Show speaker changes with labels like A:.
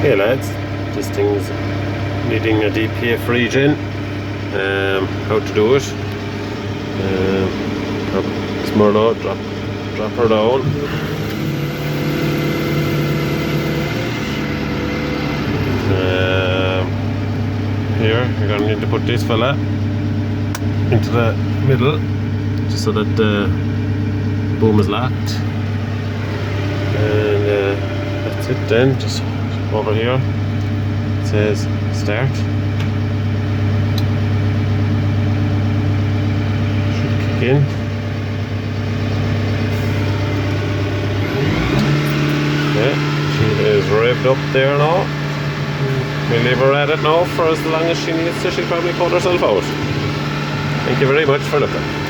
A: Hey lads, this thing's needing a DPF regen. How to do it? Drop this merlow, drop her down. Here you're going to need to put this fella into the middle, just so that the boom is locked. And that's it then. Just over here it says start. Should kick in. Yeah, she is revved up there now. We'll leave her at it now for as long as she needs to. She'll probably pull herself out. Thank you very much for looking.